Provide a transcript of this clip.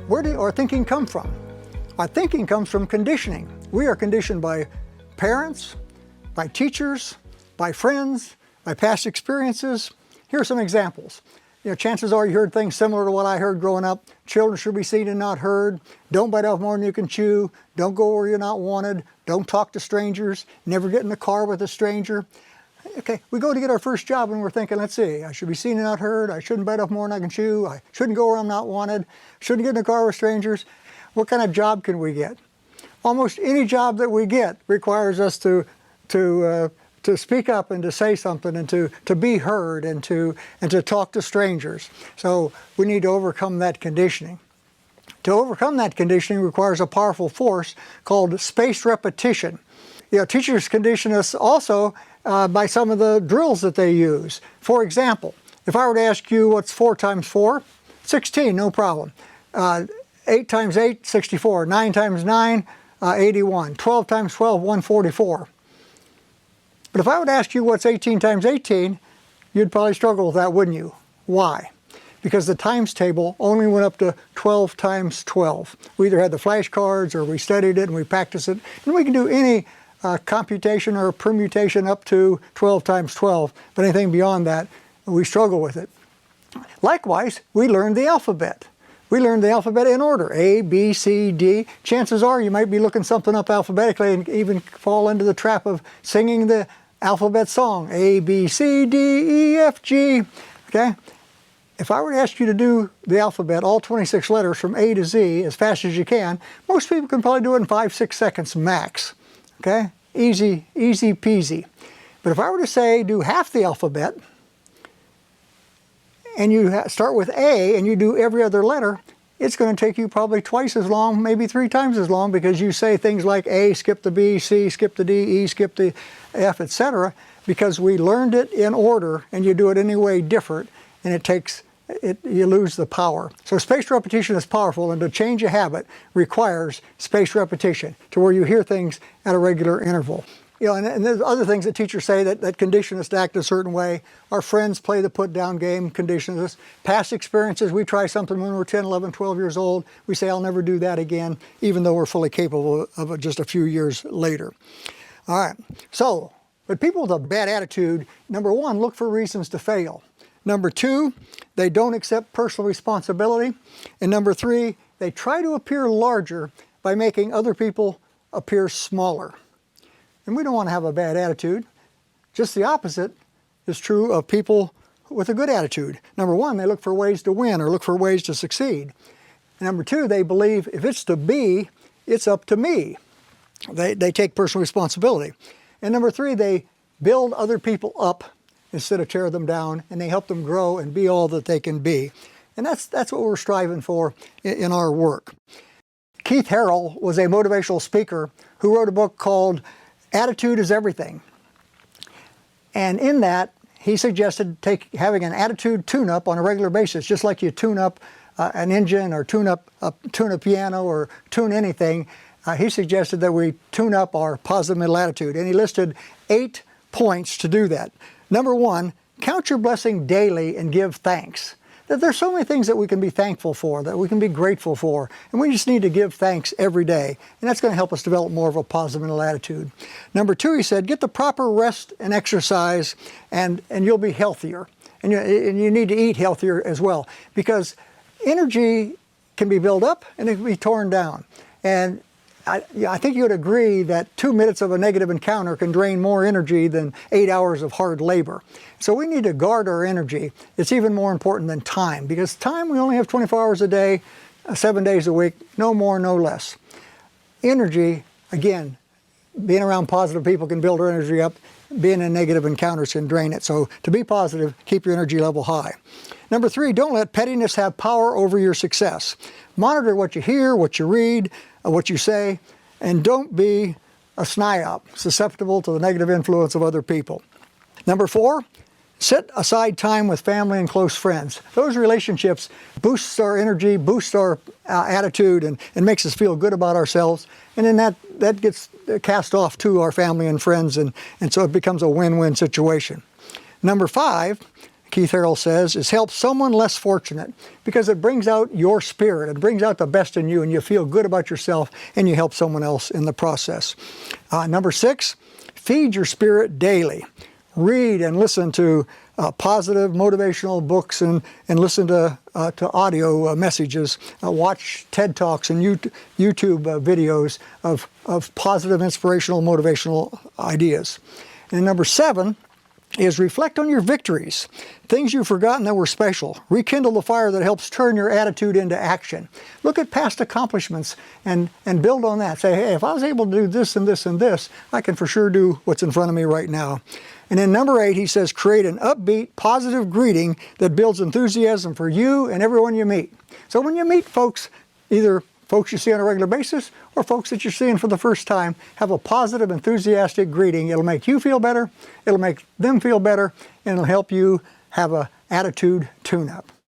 Where did our thinking come from? Our thinking comes from conditioning. We are conditioned by parents, by teachers, by friends, by past experiences. Here are some examples. Chances are you heard things similar to what I heard growing up. Children should be seen and not heard. Don't bite off more than you can chew. Don't go where you're not wanted. Don't talk to strangers. Never get in the car with a stranger. Okay, we go to get our first job and we're thinking, let's see, I should be seen and not heard. I shouldn't bite off more than I can chew. I shouldn't go where I'm not wanted. Shouldn't get in the car with strangers. What kind of job can we get? Almost any job that we get requires us to speak up and to say something and to be heard and to talk to strangers. So we need to overcome that conditioning. To overcome that conditioning requires a powerful force called spaced repetition. Teachers condition us also by some of the drills that they use. For example, if I were to ask you what's 4 times 4, 16, no problem. 8 times 8, 64. 9 times 9, 81. 12 times 12, 144. But if I would ask you what's 18 times 18, you'd probably struggle with that, wouldn't you? Why? Because the times table only went up to 12 times 12. We either had the flashcards or we studied it and we practiced it. And we can do any computation or permutation up to 12 times 12, but anything beyond that, we struggle with it. Likewise, we learned the alphabet. We learned the alphabet in order, A, B, C, D. Chances are you might be looking something up alphabetically and even fall into the trap of singing the alphabet song, A, B, C, D, E, F, G, okay? If I were to ask you to do the alphabet, all 26 letters from A to Z as fast as you can, most people can probably do it in 5-6 seconds max, okay? Easy peasy. But if I were to say do half the alphabet, and you start with A and you do every other letter, it's going to take you probably twice as long, maybe 3 times as long, because you say things like A, skip the B, C, skip the D, E, skip the F, etc., because we learned it in order and you do it any way different, and you lose the power. So spaced repetition is powerful, and to change a habit requires spaced repetition to where you hear things at a regular interval. And there's other things that teachers say that condition us to act a certain way. Our friends play the put-down game, condition us. Past experiences, we try something when we're 10, 11, 12 years old. We say, I'll never do that again, even though we're fully capable of it just a few years later. All right, so, but people with a bad attitude, number 1, look for reasons to fail. Number 2, they don't accept personal responsibility. And number 3, they try to appear larger by making other people appear smaller. And we don't want to have a bad attitude. Just the opposite is true of people with a good attitude. Number 1, they look for ways to win or look for ways to succeed. And number 2, they believe if it's to be, it's up to me. They take personal responsibility. And number 3, they build other people up instead of tear them down, and they help them grow and be all that they can be. And that's what we're striving for in our work. Keith Harrell was a motivational speaker who wrote a book called Attitude is Everything. And in that, he suggested having an attitude tune-up on a regular basis, just like you tune up an engine or tune a piano or tune anything. He suggested that we tune up our positive mental attitude, and he listed 8 points to do that. Number 1, count your blessing daily and give thanks. That there's so many things that we can be thankful for, that we can be grateful for, and we just need to give thanks every day, and that's going to help us develop more of a positive mental attitude. Number 2, he said, get the proper rest and exercise, and you'll be healthier. And you need to eat healthier as well, because energy can be built up and it can be torn down. And I think you would agree that 2 minutes of a negative encounter can drain more energy than 8 hours of hard labor. So we need to guard our energy. It's even more important than time, because time, we only have 24 hours a day, 7 days a week, no more, no less. Energy, again, being around positive people can build our energy up. Being in negative encounters can drain it. So to be positive, keep your energy level high. Number 3, don't let pettiness have power over your success. Monitor what you hear, what you read, what you say, and don't be a SNIOP, susceptible to the negative influence of other people. Number 4, set aside time with family and close friends. Those relationships boost our energy, boost our attitude, and makes us feel good about ourselves. And then that gets cast off to our family and friends, and so it becomes a win-win situation. Number 5, Keith Harrell says, is help someone less fortunate, because it brings out your spirit. It brings out the best in you, and you feel good about yourself, and you help someone else in the process. Number 6, feed your spirit daily. Read and listen to positive motivational books, and listen to audio messages. Watch TED Talks and YouTube videos of positive, inspirational, motivational ideas. And number 7 is reflect on your victories, things you've forgotten that were special. Rekindle the fire that helps turn your attitude into action. Look at past accomplishments and build on that. Say, hey, if I was able to do this and this and this, I can for sure do what's in front of me right now. And then number 8, he says, create an upbeat, positive greeting that builds enthusiasm for you and everyone you meet. So when you meet folks, either folks you see on a regular basis or folks that you're seeing for the first time, have a positive, enthusiastic greeting. It'll make you feel better, it'll make them feel better, and it'll help you have an attitude tune-up.